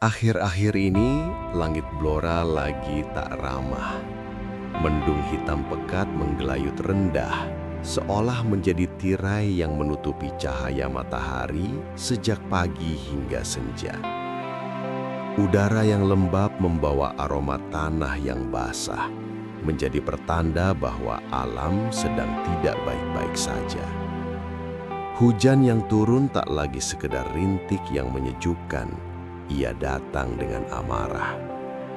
Akhir-akhir ini, langit Blora lagi tak ramah. Mendung hitam pekat menggelayut rendah, seolah menjadi tirai yang menutupi cahaya matahari sejak pagi hingga senja. Udara yang lembab membawa aroma tanah yang basah, menjadi pertanda bahwa alam sedang tidak baik-baik saja. Hujan yang turun tak lagi sekedar rintik yang menyejukkan, ia datang dengan amarah.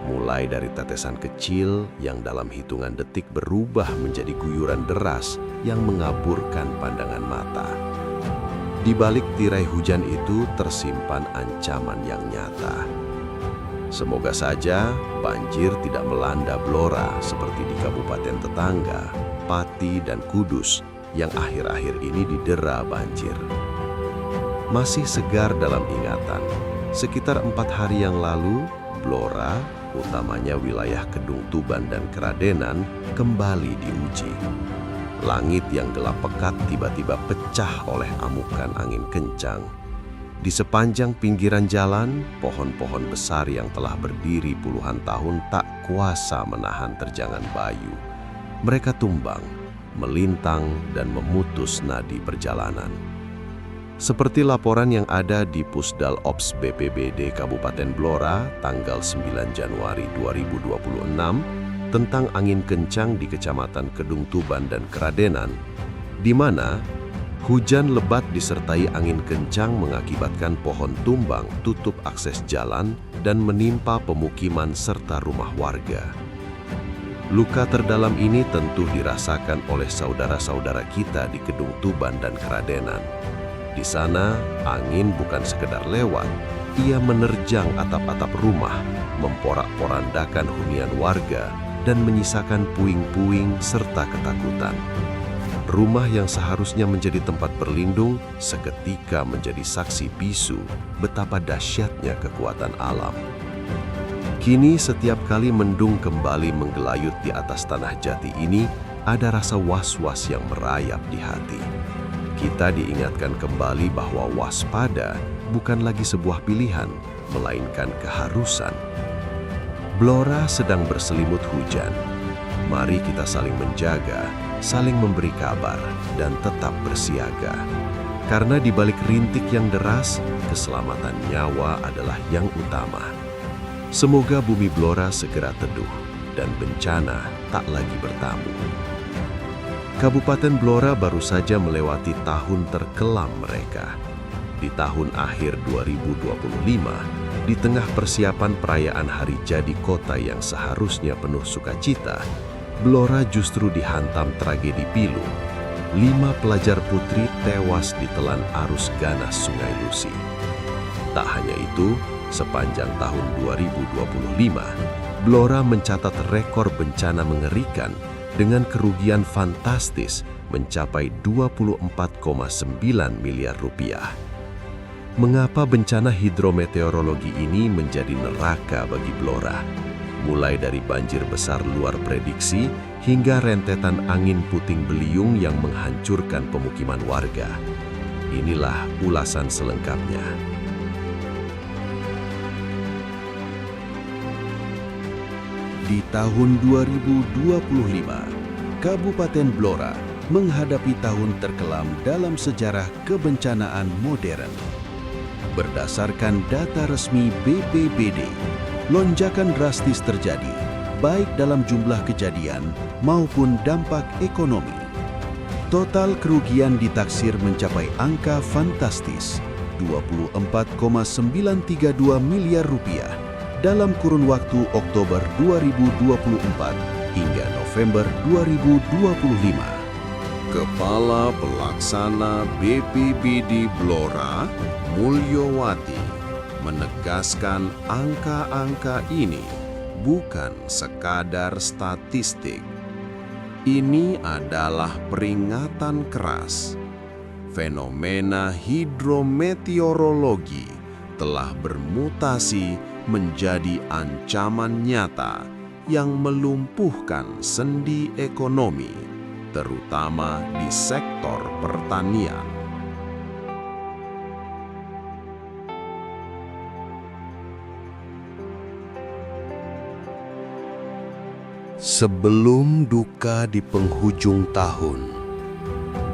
Mulai dari tetesan kecil yang dalam hitungan detik berubah menjadi guyuran deras yang mengaburkan pandangan mata. Di balik tirai hujan itu tersimpan ancaman yang nyata. Semoga saja banjir tidak melanda Blora seperti di kabupaten tetangga, Pati dan Kudus yang akhir-akhir ini didera banjir. Masih segar dalam ingatan, sekitar 4 hari yang lalu, Blora, utamanya wilayah Kedung Tuban dan Keradenan, kembali diuji. Langit yang gelap pekat tiba-tiba pecah oleh amukan angin kencang. Di sepanjang pinggiran jalan, pohon-pohon besar yang telah berdiri puluhan tahun tak kuasa menahan terjangan bayu. Mereka tumbang, melintang, dan memutus nadi perjalanan. Seperti laporan yang ada di Pusdal Ops BPBD Kabupaten Blora tanggal 9 Januari 2026 tentang angin kencang di Kecamatan Kedung Tuban dan Keradenan, di mana hujan lebat disertai angin kencang mengakibatkan pohon tumbang tutup akses jalan dan menimpa pemukiman serta rumah warga. Luka terdalam ini tentu dirasakan oleh saudara-saudara kita di Kedung Tuban dan Keradenan. Di sana, angin bukan sekedar lewat, ia menerjang atap-atap rumah, memporak-porandakan hunian warga, dan menyisakan puing-puing serta ketakutan. Rumah yang seharusnya menjadi tempat berlindung, seketika menjadi saksi bisu betapa dahsyatnya kekuatan alam. Kini setiap kali mendung kembali menggelayut di atas tanah jati ini, ada rasa was-was yang merayap di hati. Kita diingatkan kembali bahwa waspada bukan lagi sebuah pilihan, melainkan keharusan. Blora sedang berselimut hujan. Mari kita saling menjaga, saling memberi kabar, dan tetap bersiaga. Karena di balik rintik yang deras, keselamatan nyawa adalah yang utama. Semoga bumi Blora segera teduh dan bencana tak lagi bertamu. Kabupaten Blora baru saja melewati tahun terkelam mereka. Di tahun akhir 2025, di tengah persiapan perayaan Hari Jadi Kota yang seharusnya penuh sukacita, Blora justru dihantam tragedi pilu. 5 pelajar putri tewas ditelan arus ganas Sungai Lusi. Tak hanya itu, sepanjang tahun 2025, Blora mencatat rekor bencana mengerikan dengan kerugian fantastis mencapai 24,9 miliar rupiah. Mengapa bencana hidrometeorologi ini menjadi neraka bagi Blora? Mulai dari banjir besar luar prediksi hingga rentetan angin puting beliung yang menghancurkan pemukiman warga. Inilah ulasan selengkapnya. Di tahun 2025, Kabupaten Blora menghadapi tahun terkelam dalam sejarah kebencanaan modern. Berdasarkan data resmi BPBD, lonjakan drastis terjadi, baik dalam jumlah kejadian maupun dampak ekonomi. Total kerugian ditaksir mencapai angka fantastis, 24,932 miliar rupiah dalam kurun waktu Oktober 2024 hingga November 2025. Kepala Pelaksana BPBD Blora, Mulyowati, menegaskan angka-angka ini bukan sekadar statistik. Ini adalah peringatan keras. Fenomena hidrometeorologi telah bermutasi menjadi ancaman nyata yang melumpuhkan sendi ekonomi, terutama di sektor pertanian. Sebelum duka di penghujung tahun,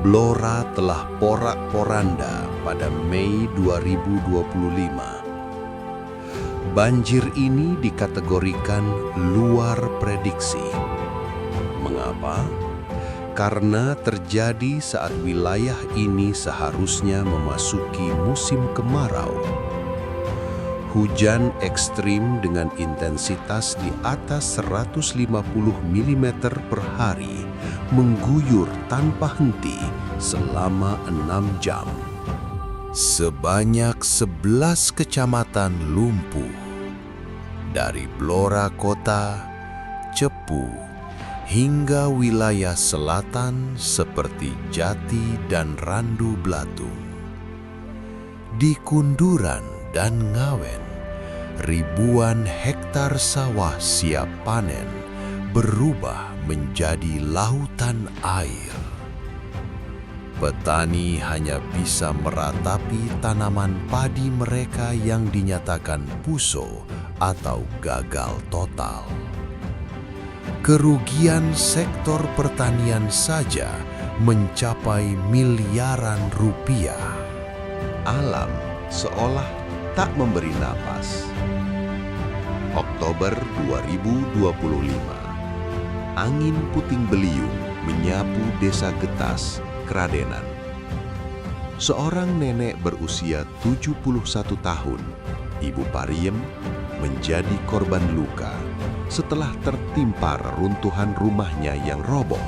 Blora telah porak-poranda pada Mei 2025. Banjir ini dikategorikan luar prediksi. Mengapa? Karena terjadi saat wilayah ini seharusnya memasuki musim kemarau. Hujan ekstrim dengan intensitas di atas 150 mm per hari mengguyur tanpa henti selama 6 jam. Sebanyak 11 kecamatan lumpuh, dari Blora Kota, Cepu, hingga wilayah selatan seperti Jati dan Randu Blatung. Di Kunduran dan Ngawen, ribuan hektar sawah siap panen berubah menjadi lautan air. Petani hanya bisa meratapi tanaman padi mereka yang dinyatakan puso atau gagal total. Kerugian sektor pertanian saja mencapai miliaran rupiah. Alam seolah tak memberi napas. Oktober 2025, angin puting beliung menyapu desa Getas, Kradenan. Seorang nenek berusia 71 tahun, Ibu Pariem, menjadi korban luka setelah tertimpa reruntuhan rumahnya yang roboh.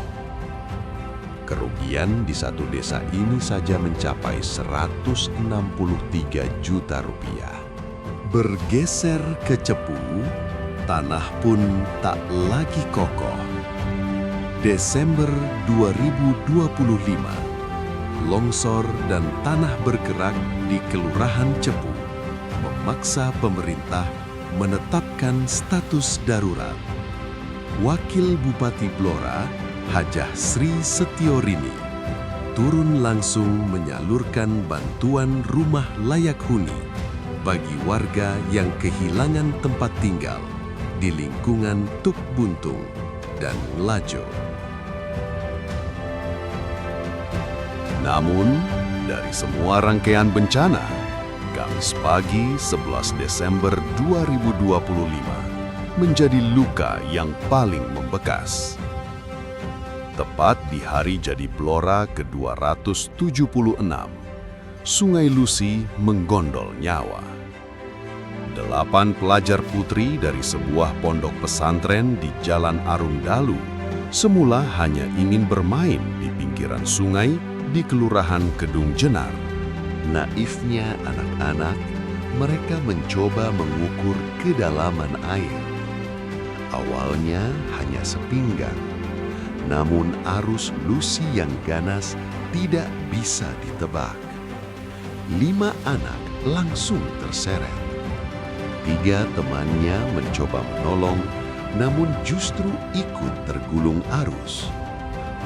Kerugian di satu desa ini saja mencapai 163 juta rupiah. Bergeser ke Cepu, tanah pun tak lagi kokoh. Desember 2025, longsor dan tanah bergerak di Kelurahan Cepu memaksa pemerintah menetapkan status darurat. Wakil Bupati Blora, Hajah Sri Setiorini, turun langsung menyalurkan bantuan rumah layak huni bagi warga yang kehilangan tempat tinggal di lingkungan Tuk Buntung dan Lajo. Namun, dari semua rangkaian bencana, Kamis pagi 11 Desember 2025 menjadi luka yang paling membekas. Tepat di hari jadi Blora ke-276, Sungai Lusi menggondol nyawa. 8 pelajar putri dari sebuah pondok pesantren di Jalan Arundalu semula hanya ingin bermain di pinggiran sungai di Kelurahan Kedung Jenar. Naifnya anak-anak, mereka mencoba mengukur kedalaman air. Awalnya hanya sepinggang, namun arus Lusi yang ganas tidak bisa ditebak. 5 anak langsung terseret. 3 temannya mencoba menolong, namun justru ikut tergulung arus.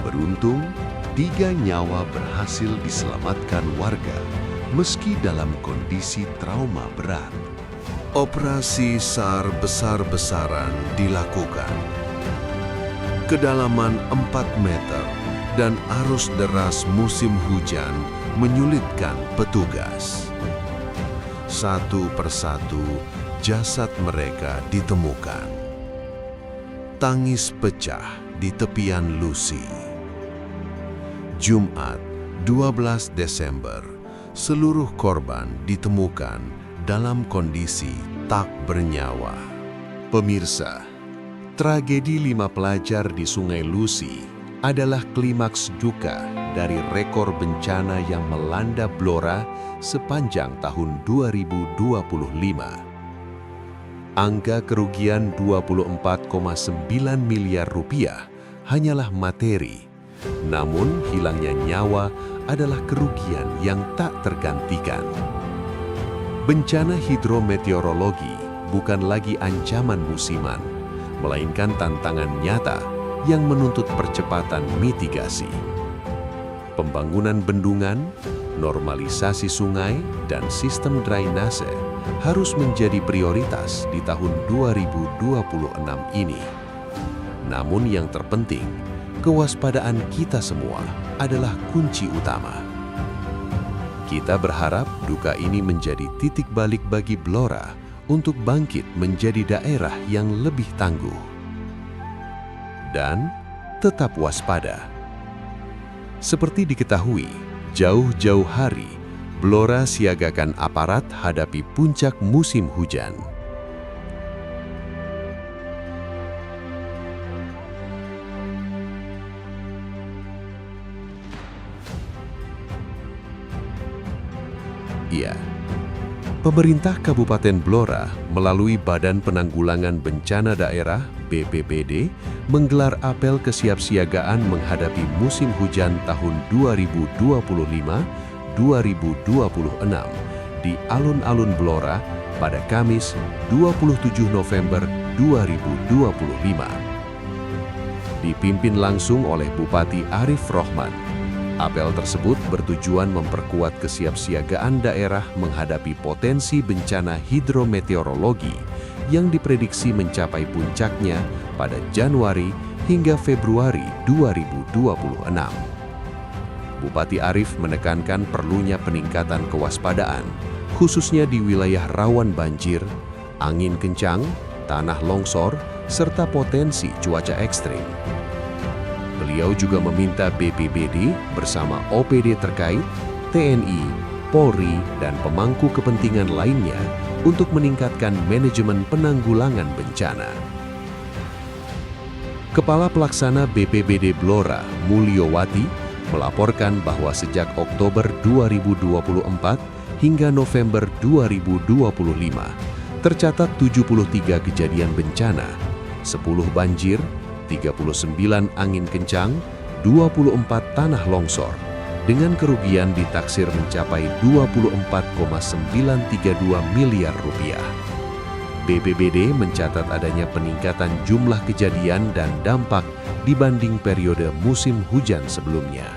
Beruntung, 3 nyawa berhasil diselamatkan warga, meski dalam kondisi trauma berat. Operasi SAR besar-besaran dilakukan. Kedalaman 4 meter dan arus deras musim hujan menyulitkan petugas. Satu persatu jasad mereka ditemukan. Tangis pecah di tepian Lusi. Jumat, 12 Desember, seluruh korban ditemukan dalam kondisi tak bernyawa. Pemirsa, tragedi 5 pelajar di Sungai Lusi adalah klimaks duka dari rekor bencana yang melanda Blora sepanjang tahun 2025. Angka kerugian 24,9 miliar rupiah hanyalah materi, namun hilangnya nyawa adalah kerugian yang tak tergantikan. Bencana hidrometeorologi bukan lagi ancaman musiman, melainkan tantangan nyata yang menuntut percepatan mitigasi. Pembangunan bendungan, normalisasi sungai, dan sistem drainase harus menjadi prioritas di tahun 2026 ini. Namun yang terpenting, kewaspadaan kita semua adalah kunci utama. Kita berharap duka ini menjadi titik balik bagi Blora untuk bangkit menjadi daerah yang lebih tangguh. Dan tetap waspada. Seperti diketahui, jauh-jauh hari, Blora siagakan aparat hadapi puncak musim hujan. Iya, pemerintah Kabupaten Blora melalui Badan Penanggulangan Bencana Daerah (BPBD) menggelar apel kesiapsiagaan menghadapi musim hujan tahun 2025-2026 di alun-alun Blora pada Kamis 27 November 2025. Dipimpin langsung oleh Bupati Arif Rohman. Apel tersebut bertujuan memperkuat kesiapsiagaan daerah menghadapi potensi bencana hidrometeorologi yang diprediksi mencapai puncaknya pada Januari hingga Februari 2026. Bupati Arif menekankan perlunya peningkatan kewaspadaan, khususnya di wilayah rawan banjir, angin kencang, tanah longsor, serta potensi cuaca ekstrim. Beliau juga meminta BPBD bersama OPD terkait, TNI, Polri, dan pemangku kepentingan lainnya untuk meningkatkan manajemen penanggulangan bencana. Kepala Pelaksana BPBD Blora, Mulyowati, melaporkan bahwa sejak Oktober 2024 hingga November 2025, tercatat 73 kejadian bencana, 10 banjir, 39 angin kencang, 24 tanah longsor, dengan kerugian ditaksir mencapai 24,932 miliar rupiah. BPBD mencatat adanya peningkatan jumlah kejadian dan dampak dibanding periode musim hujan sebelumnya.